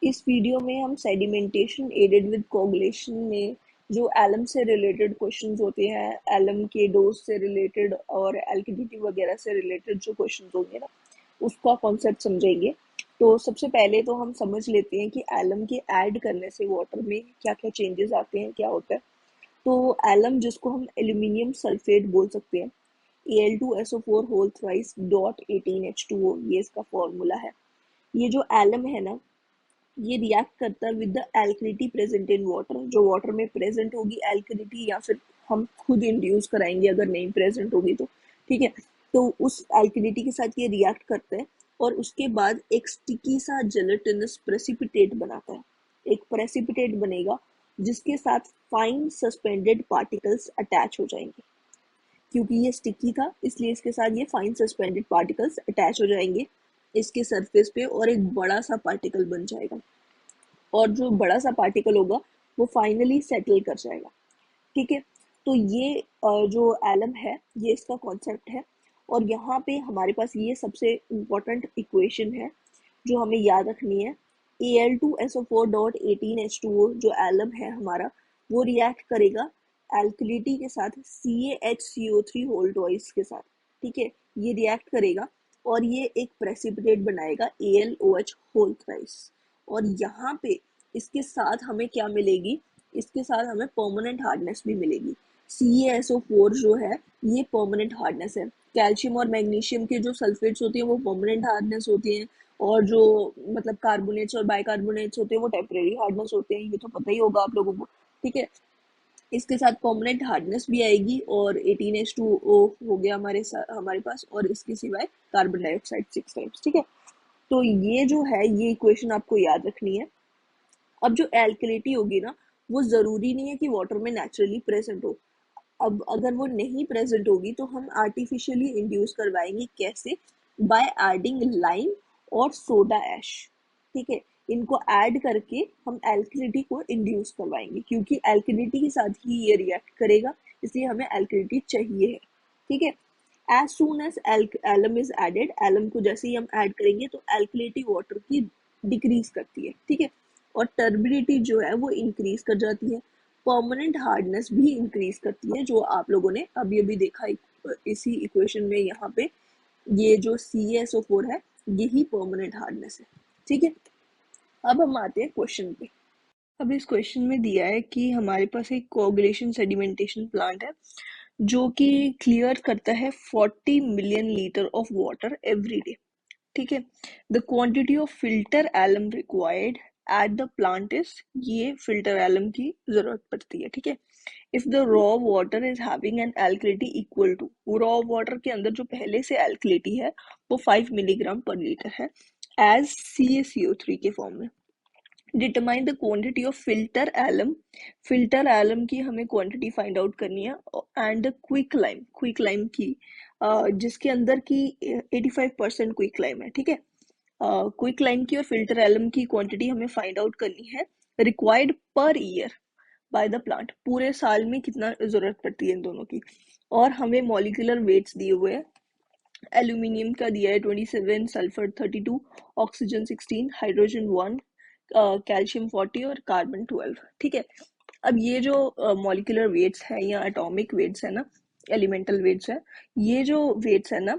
इस वीडियो में हम सेडिमेंटेशन एडेड विद कोगुलेशन में जो एलम से रिलेटेड क्वेश्चंस होते हैं, एलम के डोज से रिलेटेड और एल्कलिटी वगैरह से रिलेटेड जो क्वेश्चंस होंगे ना, उसका कॉन्सेप्ट समझेंगे। तो सबसे पहले तो हम समझ लेते हैं कि एलम के ऐड करने से वाटर में क्या क्या चेंजेस आते हैं, क्या होता है। तो एलम, जिसको हम एल्यूमिनियम सल्फेट बोल सकते हैं, Al2SO4 whole thrice dot 18H2O, ये इसका फॉर्मूला है। ये जो एलम है ना, ये रिएक्ट करता है with the alkalinity present in water. जो वाटर में प्रेजेंट होगी एल्कलिटी, या फिर हम खुद इंड्यूस कराएंगे अगर नहीं प्रेजेंट होगी तो, ठीक है। तो उस एल्कलिटी के साथ ये रिएक्ट करता है और उसके बाद एक स्टिकी सा जेलेटिनस प्रेसिपिटेट बनाता है। एक प्रेसिपिटेट बनेगा जिसके साथ फाइन सस्पेंडेड पार्टिकल्स अटैच हो जाएंगे। क्योंकि ये स्टिकी था इसलिए इसके साथ ये फाइन सस्पेंडेड पार्टिकल्स अटैच हो जाएंगे इसके सरफेस पे, और एक बड़ा सा पार्टिकल बन जाएगा। और जो बड़ा सा पार्टिकल होगा वो फाइनली सेटल कर जाएगा, ठीक है। तो ये जो एलम है, ये इसका कॉन्सेप्ट है। और यहाँ पे हमारे पास ये सबसे इम्पोर्टेंट इक्वेशन है जो हमें याद रखनी है। Al2SO4 डॉट 18H2O जो एलम है हमारा, वो रिएक्ट करेगा एल्कलिटी के साथ CaHCO3 होल ट्वाइस के साथ, ठीक है। ये रिएक्ट करेगा और ये एक प्रेसिपिटेट बनाएगा AlOH होल थ्राइस। और यहाँ पे इसके साथ हमें क्या मिलेगी, इसके साथ हमें परमानेंट हार्डनेस भी मिलेगी। CaSO4 जो है ये परमानेंट हार्डनेस है। कैल्शियम और मैग्नीशियम के जो सल्फेट्स होती हैं वो परमानेंट हार्डनेस होती हैं, और जो मतलब कार्बोनेट्स और बाइकार्बोनेट्स होते हैं वो टेम्परेरी हार्डनेस होते हैं, ये तो पता ही होगा आप लोगों को, ठीक है। इसके साथ परमानेंट हार्डनेस भी आएगी, और 18H2O हो गया हमारे पास, और इसके सिवाय कार्बन डाइऑक्साइड 6 टाइम्स, ठीक है। तो ये जो है ये इक्वेशन आपको याद रखनी है। अब जो एल्कलिटी होगी ना, वो ज़रूरी नहीं है कि वाटर में नेचुरली प्रेजेंट हो। अब अगर वो नहीं प्रेजेंट होगी तो हम आर्टिफिशियली इंड्यूस करवाएंगे। कैसे? बाय एडिंग लाइम और सोडा ऐश, ठीक है। इनको ऐड करके हम एल्कलिटी को इंड्यूस करवाएंगे, क्योंकि एल्कलिटी के साथ ही ये रिएक्ट करेगा, इसलिए हमें एल्कलिटी चाहिए है, ठीक है। As soon as alum is added, alum को जैसे ही हम ऐड करेंगे तो एल्कलिटी वाटर की डिक्रीज करती है, ठीक है। और टर्बिडिटी जो है वो इंक्रीज कर जाती है। परमानेंट हार्डनेस भी इंक्रीज करती है, जो आप लोगों ने अभी अभी देखा इसी इक्वेशन में। यहाँ पे ये जो CaSO4 है यही परमानेंट हार्डनेस है, ठीक है। अब हम आते हैं क्वेश्चन पे। अब इस क्वेश्चन में दिया है कि हमारे पास एक कोagulation सेडिमेंटेशन प्लांट है जो कि क्लियर करता है 40 million litre of water every day, ठीक है। The quantity of filter alum required at the plant is, ये फिल्टर एलम की जरूरत पड़ती है, ठीक है। If the raw water is having an alkalinity equal to, raw water के अंदर जो पहले से एल्कलिटी है वो 5 मिलीग्राम पर लीटर है एज CaCO3 के फॉर्म में। Determine the quantity of filter alum, filter alum की हमें क्वांटिटी फाइंड आउट करनी है। And quick lime, quick lime की जिसके अंदर की 85% क्विक लाइम है, ठीक है। क्विक लाइम की और फिल्टर एलम की क्वांटिटी हमें फाइंड आउट करनी है। Required per year by the plant, पूरे साल में कितना जरूरत पड़ती है इन दोनों की। और हमें मॉलिक्यूलर वेट्स दिए हुए हैं। एल्यूमिनियम का दिया है 27, सल्फर 32, ऑक्सीजन 16, हाइड्रोजन 1, कैल्शियम 40 और कार्बन 12, ठीक है। अब ये जो मॉलिक्यूलर वेट्स है या एटॉमिक वेट्स है ना, एलिमेंटल वेट्स है, ये जो वेट्स है ना,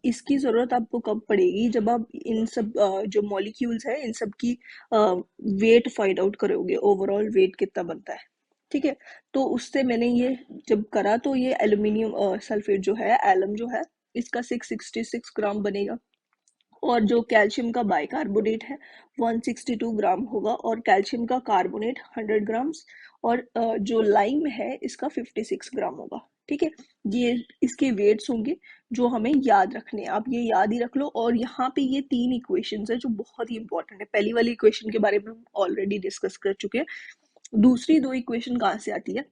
इसकी जरूरत आपको कब पड़ेगी? जब आप इन सब जो मॉलिक्यूल्स है इन सब की वेट फाइंड आउट करोगे, ओवरऑल वेट कितना बनता है, ठीक है। तो उससे मैंने ये जब करा तो ये एल्यूमिनियम सल्फेट जो है, एलम जो है, इसका 666 ग्राम बनेगा। और जो कैल्शियम का बाइकार्बोनेट है 162 ग्राम होगा, और कैल्शियम का कार्बोनेट 100 ग्राम्स, और जो लाइम है इसका 56 ग्राम होगा, ठीक है। ये इसके वेट्स होंगे जो हमें याद रखने हैं, आप ये याद ही रख लो। और यहाँ पे ये 3 इक्वेशंस है जो बहुत ही इंपॉर्टेंट है। पहली वाली इक्वेशन के बारे में हम ऑलरेडी डिस्कस कर चुके हैं। दूसरी 2 इक्वेशन कहाँ से आती है?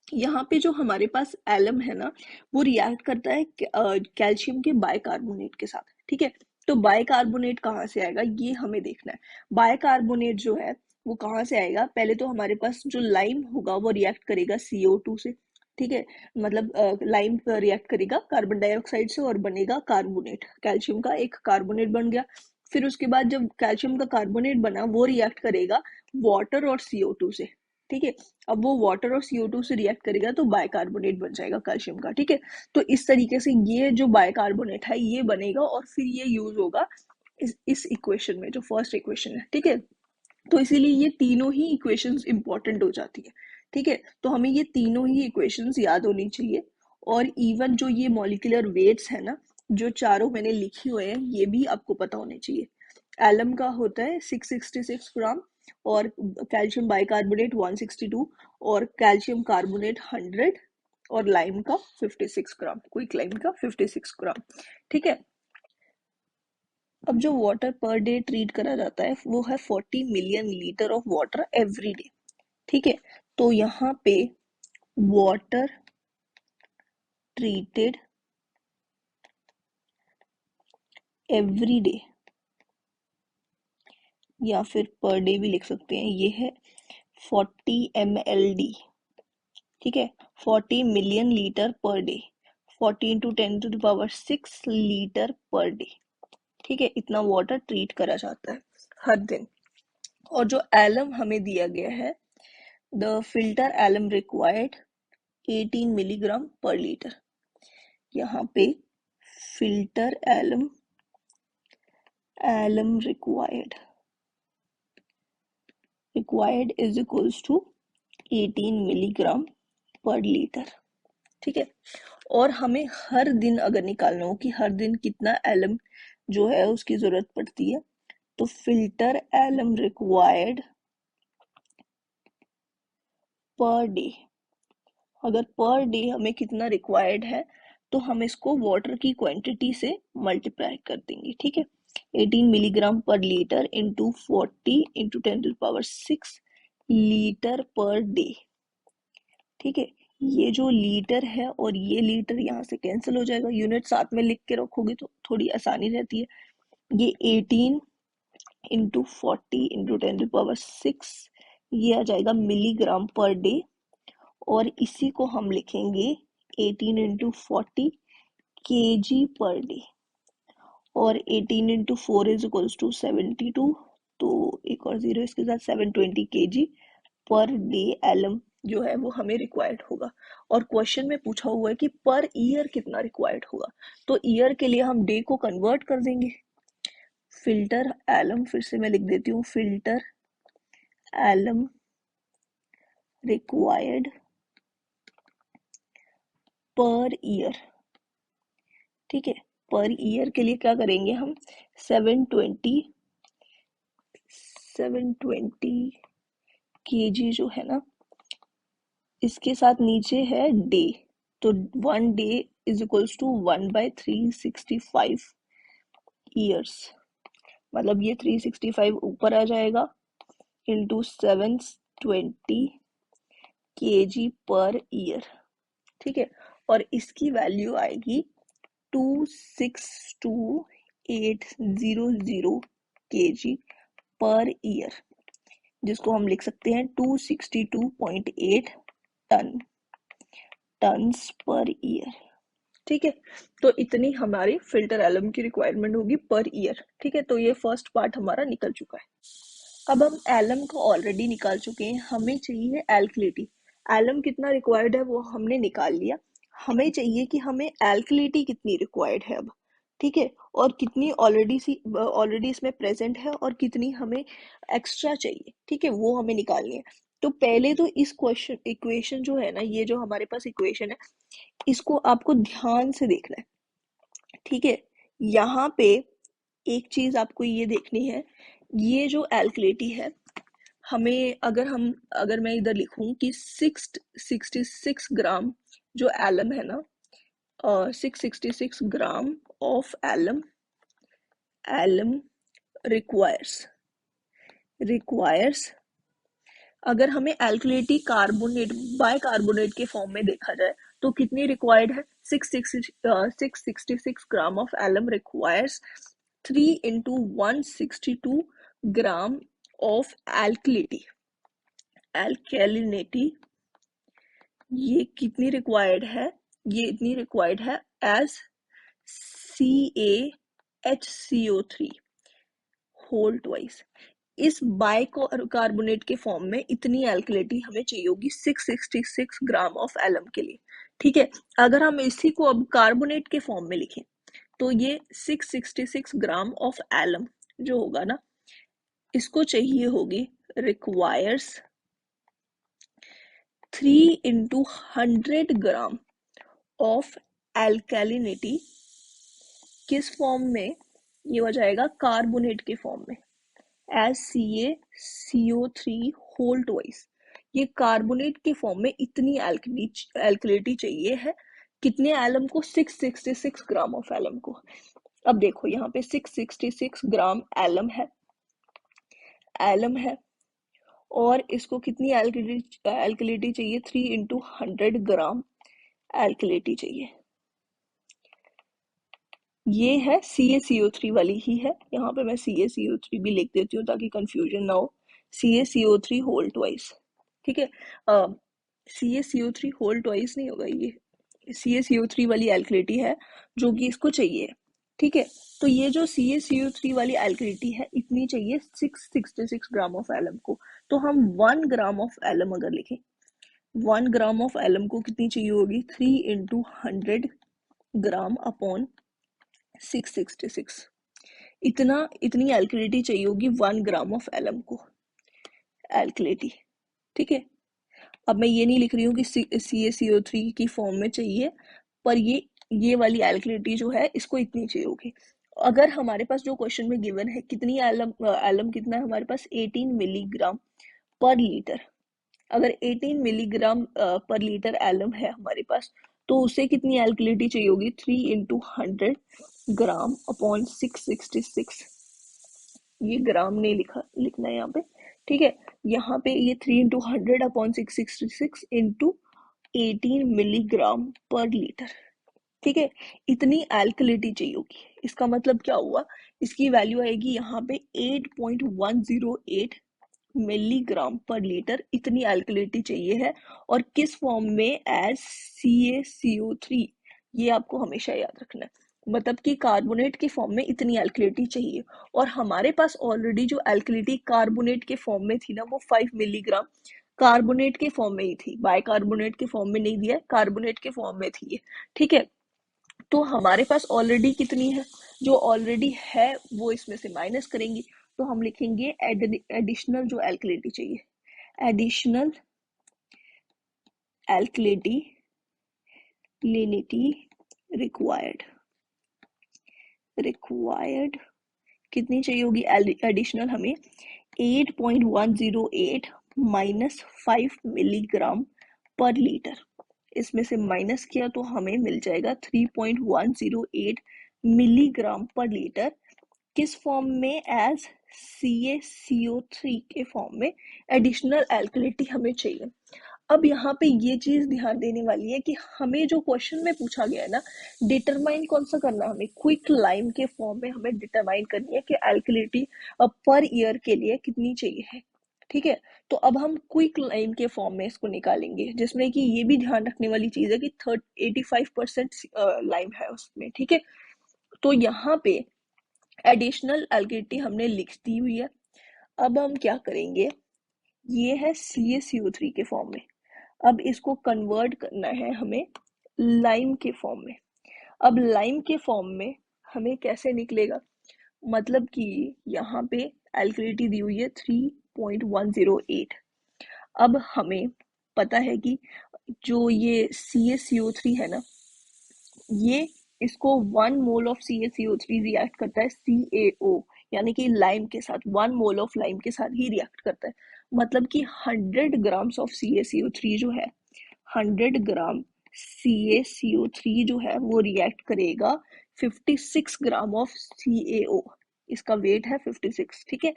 यहाँ पे जो हमारे पास एलम है ना, वो रिएक्ट करता है कैल्शियम के बाइकार्बोनेट के साथ, ठीक है। तो बाइकार्बोनेट कहाँ से आएगा ये हमें देखना है। बाइकार्बोनेट जो है वो कहाँ से आएगा? पहले तो हमारे पास जो लाइम होगा वो रिएक्ट करेगा CO2 से, ठीक है। मतलब लाइम रिएक्ट करेगा कार्बन डाइऑक्साइड से और बनेगा कार्बोनेट, कैल्शियम का एक कार्बोनेट बन गया। फिर उसके बाद जब कैल्शियम का कार्बोनेट बना वो रिएक्ट करेगा वाटर और CO2 से, ठीक है। अब वो वाटर और CO2 से रिएक्ट करेगा तो बाइकार्बोनेट बन जाएगा कैल्शियम का, ठीक है। तो इस तरीके से ये जो बाइकार्बोनेट है ये बनेगा और फिर ये यूज होगा इस इक्वेशन में, जो फर्स्ट इक्वेशन है, ठीक है। तो इसीलिए ये तीनों ही इक्वेशंस इंपॉर्टेंट हो जाती है, ठीक है। तो हमें ये तीनों ही इक्वेशंस याद होनी चाहिए। और इवन जो ये मॉलिक्यूलर वेट्स है ना, जो चारों मैंने लिखे हुए हैं, ये भी आपको पता होने चाहिए। एलम का होता है 666 ग्राम, और कैल्शियम बाइकार्बोनेट 162, और कैल्शियम कार्बोनेट 100, और लाइम का 56 ग्राम, क्विक लाइम का 56 ग्राम, ठीक है। अब जो वाटर पर डे ट्रीट करा जाता है वो है 40 million litre of water every day, ठीक है। तो यहाँ पे वाटर ट्रीटेड एवरी डे, या फिर पर डे भी लिख सकते हैं, ये है 40 mld, ठीक है। 40 million litre per day, 40 into 10⁶ litre per day, ठीक है। इतना वाटर ट्रीट करा जाता है हर दिन। और जो एलम हमें दिया गया है, the filter alum required 18 milligram per litre. यहाँ पे filter alum required is equals to 18 milligram per litre, ठीक है। और हमें हर दिन अगर निकालना हो कि हर दिन कितना एलम जो है उसकी जरूरत पड़ती है, तो filter alum required per day, अगर पर डे हमें कितना रिक्वायर्ड है तो हम इसको वाटर की क्वांटिटी से मल्टीप्लाई कर देंगे, ठीक है। 18 milligram per litre into 40 into 10⁶ litre per day, ठीक है। ये जो लीटर है और ये लीटर यहाँ से कैंसिल हो जाएगा, यूनिट साथ में लिख के रखोगे तो थोड़ी आसानी रहती है। ये 18 इंटू 40 इंटू 10⁶, ये आ जाएगा मिलीग्राम पर डे, और इसी को हम लिखेंगे 18 इंटू 40 kg पर डे, और 18 इंटू 4 इज इक्वल्स टू 72, तो एक और जीरो इसके साथ 720 kg पर डे एलम जो है वो हमें रिक्वायर्ड होगा। और क्वेश्चन में पूछा हुआ है कि पर ईयर कितना रिक्वायर्ड होगा, तो ईयर के लिए हम डे को कन्वर्ट कर देंगे। फिल्टर एलम, फिर से मैं लिख देती हूँ, filter alum required per year, ठीक है। पर ईयर के लिए क्या करेंगे हम, 720 kg जो है ना, इसके साथ नीचे है डे, तो 1 day is equals to 1/365 years, मतलब ये 365 ऊपर आ जाएगा इंटू 720 kg पर ईयर, ठीक है। और इसकी वैल्यू आएगी 262,800 kg पर ईयर, जिसको हम लिख सकते हैं 262.8 टन टन्स पर ईयर, ठीक है। तो इतनी हमारी फिल्टर एलम की रिक्वायरमेंट होगी पर ईयर, ठीक है। तो ये फर्स्ट पार्ट हमारा निकल चुका है। अब हम एलम को ऑलरेडी निकाल चुके हैं, हमें चाहिए एल्कलिटी। एलम कितना रिक्वायर्ड है वो हमने निकाल लिया, हमें चाहिए कि हमें एल्कलिटी कितनी रिक्वायर्ड है अब, ठीक है। और कितनी ऑलरेडी इसमें प्रेजेंट है और कितनी हमें एक्स्ट्रा चाहिए, ठीक है, वो हमें निकालनी है। तो पहले तो इस क्वेश्चन इक्वेशन जो है ना, ये जो हमारे पास इक्वेशन है, इसको आपको ध्यान से देखना है, ठीक है। यहाँ पे एक चीज आपको ये देखनी है, ये जो एल्कलिटी है, हमें अगर मैं इधर लिखूं कि 666 ग्राम जो एलम है ना, 666 gram of alum alum requires, अगर हमें एल्कलिटी कार्बोनेट बाइकार्बोनेट के फॉर्म में देखा जाए तो कितनी रिक्वायर्ड है, 666 gram of alum requires 3 into 162 gram of alkalinity, ये कितनी रिक्वायर्ड है, ये इतनी रिक्वायर्ड है एज CaHCO3, होल ट्वाइस। इस बाइकार्बोनेट के फॉर्म में इतनी एल्कलिटी हमें चाहिए होगी 666 ग्राम ऑफ एलम के लिए। ठीक है, अगर हम इसी को अब कार्बोनेट के फॉर्म में लिखें तो ये 666 ग्राम ऑफ एलम जो होगा ना, इसको चाहिए होगी, रिक्वायर्स 3 × 100 ग्राम ऑफ एल्कलिनिटी। किस फॉर्म में? ये हो जाएगा कार्बोनेट के फॉर्म में, एज CaCO3 होल ट्वाइस। ये कार्बोनेट के फॉर्म में इतनी एल्कलिटी चाहिए है, कितने एलम को? 666 ग्राम ऑफ एलम को। अब देखो यहाँ पे 666 ग्राम एलम है और इसको कितनी एल्कलिटी चाहिए? 3 × 100 ग्राम एल्कलिटी चाहिए। ये है CaCO3 वाली ही है, यहाँ पे मैं CaCO3 भी लिख देती हूँ ताकि कंफ्यूजन ना हो। CaCO3 होल ट्वाइस, ठीक है। CaCO3 होल ट्वाइस नहीं होगा, ये CaCO3 वाली एल्कलिटी है जो कि इसको चाहिए, ठीक है। तो ये जो CaCO3 वाली एल्कलिटी है इतनी चाहिए 666 ग्राम ऑफ एलम को। तो हम 1 ग्राम ऑफ एलम अगर लिखें, 1 ग्राम ऑफ एलम को कितनी चाहिए होगी? 3 × 100 ग्राम अपॉन 666। इतनी एल्कलिटी चाहिए होगी 1 ग्राम ऑफ एलम को, एल्कलिटी, ठीक है। अब मैं ये नहीं लिख रही हूँ कि CaCO3 की फॉर्म में चाहिए, पर ये वाली एल्कलिटी जो है इसको इतनी चाहिए होगी। अगर हमारे पास जो क्वेश्चन में गिवन है कितनी एलम कितना है हमारे पास? 18 मिलीग्राम पर लीटर। अगर 18 मिलीग्राम पर लीटर एलम है हमारे पास, तो उसे कितनी एल्कलिटी चाहिए होगी? 3 × 100 ग्राम अपॉन 666। ये ग्राम नहीं लिखना है यहाँ पे, ठीक है। यहाँ पे ये 3 × 100 upon 666 into 18 milligram per litre, ठीक है। इतनी एल्कलिटी चाहिए होगी। इसका मतलब क्या हुआ? इसकी वैल्यू आएगी यहाँ पे 8.108 मिलीग्राम पर लीटर। इतनी एल्कलिटी चाहिए है, और किस फॉर्म में? As CaCO3। ये आपको हमेशा याद रखना है, मतलब कि कार्बोनेट के फॉर्म में इतनी एल्कलिटी चाहिए। और हमारे पास ऑलरेडी जो एल्कलिटी कार्बोनेट के फॉर्म में थी ना, वो 5 मिलीग्राम कार्बोनेट के फॉर्म में ही थी, बाइकार्बोनेट के फॉर्म में नहीं दिया, कार्बोनेट के फॉर्म में थी ये, ठीक है। तो हमारे पास ऑलरेडी कितनी है? जो ऑलरेडी है वो इसमें से माइनस करेंगे, तो हम लिखेंगे एडिशनल जो एल्कलिटी चाहिए, एडिशनल एल्कलिटी रिक्वायर्ड कितनी चाहिए होगी? एडिशनल हमें 8.108 माइनस 5 मिलीग्राम पर लीटर। इसमें से माइनस किया तो हमें मिल जाएगा 3.108 मिलीग्राम पर लीटर। किस फॉर्म में? एज CaCO3 के फॉर्म में एडिशनल एल्कलिटी हमें चाहिए। अब यहाँ पे ये चीज ध्यान देने वाली है कि हमें जो क्वेश्चन में पूछा गया है ना, डिटरमाइन कौन सा करना है हमें? क्विक लाइम के फॉर्म में हमें डिटरमाइन करनी है कि एल्कलिटी पर ईयर के लिए कितनी चाहिए है, ठीक है। तो अब हम क्विक लाइम के फॉर्म में इसको निकालेंगे, जिसमें कि ये भी ध्यान रखने वाली चीज है कि 85% लाइम है उसमें, ठीक है। तो यहाँ पे एडिशनल एल्कलिटी हमने लिख दी हुई है। अब हम क्या करेंगे? ये है CaCO3 के फॉर्म में, अब इसको कन्वर्ट करना है हमें लाइम के फॉर्म में। अब लाइम के फॉर्म में हमें कैसे निकलेगा? मतलब कि यहाँ पे एल्कलिटी दी हुई है 3.108। अब हमें पता है कि जो ये CaCO3 है ना, ये इसको 1 मोल ऑफ CaCO3 रिएक्ट करता है CaO, यानी कि लाइम के साथ, 1 मोल ऑफ लाइम के साथ ही रिएक्ट करता है। मतलब कि 100 ग्राम्स ऑफ CaCO3 जो है, 100 ग्राम CaCO3 जो है वो रिएक्ट करेगा 56 ग्राम ऑफ CaO। इसका वेट है 56, ठीक है।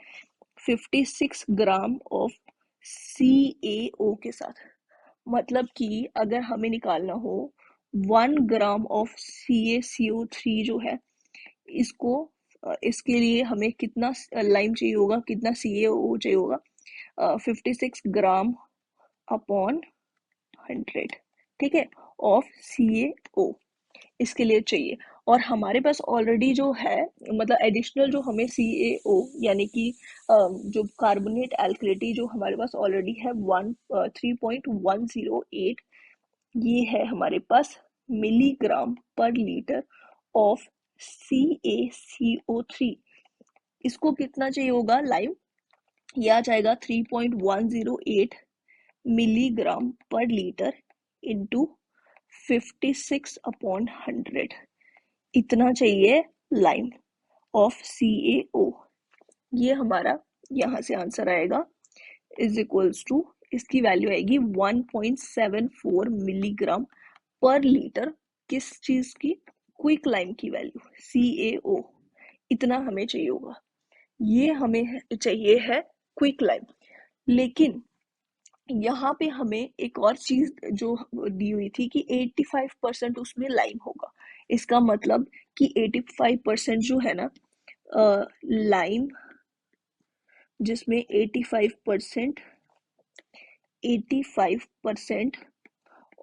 56 ग्राम ऑफ CaO के साथ, मतलब कि अगर हमें निकालना हो 1 ग्राम ऑफ CaCO3 जो है, इसको इसके लिए हमें कितना लाइम चाहिए होगा, कितना CaO चाहिए होगा? 56 ग्राम अपॉन 100, ठीक है, ऑफ CaO इसके लिए चाहिए। और हमारे पास ऑलरेडी जो है, मतलब एडिशनल जो हमें CaO यानी कि जो कार्बोनेट एल्कलिटी जो हमारे पास ऑलरेडी है 3.108, ये है हमारे पास milligram per litre of CaCO3। इसको कितना चाहिए होगा लाइम, ये आ जाएगा 3.108 मिलीग्राम पर लीटर इंटू 56/100, इतना चाहिए लाइम ऑफ CaO। ये हमारा यहाँ से आंसर आएगा, इज इक्वल्स टू, इसकी वैल्यू आएगी 1.74 मिलीग्राम पर लीटर। किस चीज की? क्विक लाइम की वैल्यू CaO, इतना हमें चाहिए होगा। ये हमें चाहिए है क्विक लाइम। लेकिन यहाँ पे हमें एक और चीज जो दी हुई थी कि 85% उसमें लाइम होगा। इसका मतलब कि 85% जो है ना लाइम, जिसमें 85%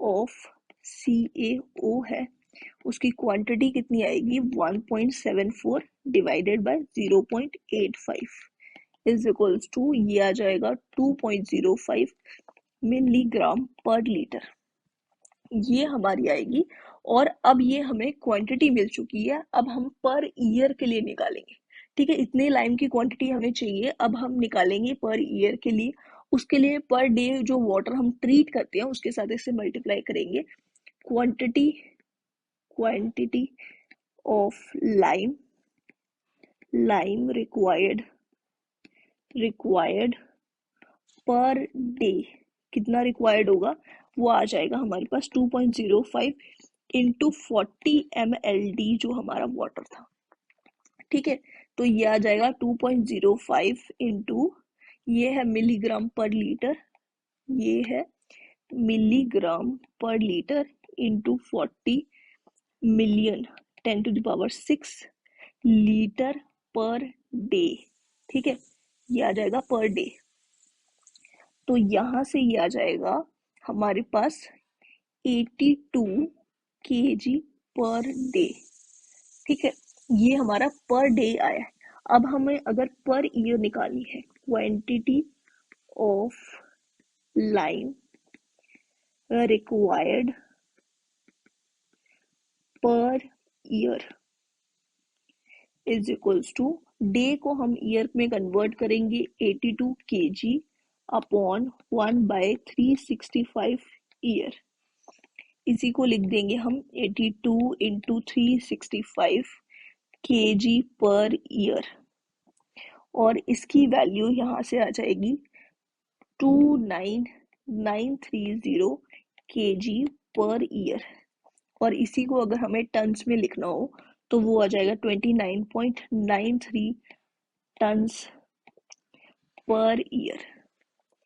ऑफ CaO है, उसकी क्वांटिटी कितनी आएगी? 1.74 divided by 0.85 is equals to, ये आ जाएगा 2.05 मिलीग्राम पर लीटर। ये हमारी आएगी। और अब ये हमें क्वांटिटी मिल चुकी है, अब हम पर ईयर के लिए निकालेंगे। ठीक है, इतने लाइम की क्वांटिटी हमें चाहिए, अब हम निकालेंगे पर ईयर के लिए। उसके लिए पर डे जो वाटर हम ट्रीट करते हैं उसके साथ इसे मल्टीप्लाई करेंगे। Quantity quantity of lime required per day, कितना रिक्वायर्ड होगा? वो आ जाएगा हमारे पास 2.05 इंटू 40 mld जो हमारा वाटर था। ठीक है, तो ये आ जाएगा 2.05 इंटू, ये है मिलीग्राम पर लीटर, ये है milligram per litre into 40 million 10⁶ litre per day. ठीक है, ये आ जाएगा पर डे। तो यहाँ से ये आ जाएगा हमारे पास 82 kg पर डे। ठीक है, ये हमारा पर डे आया है। अब हमें अगर पर ईयर निकालनी है, quantity of lime required per year is equals to, day को हम ईयर में कन्वर्ट करेंगे 82 kg अपॉन 1/365 ईयर। इसी को लिख देंगे हम 82 इंटू 365 kg पर ईयर, और इसकी वैल्यू यहाँ से आ जाएगी 29930 kg पर ईयर। और इसी को अगर हमें टन्स में लिखना हो तो वो आ जाएगा 29.93 टन्स पर ईयर।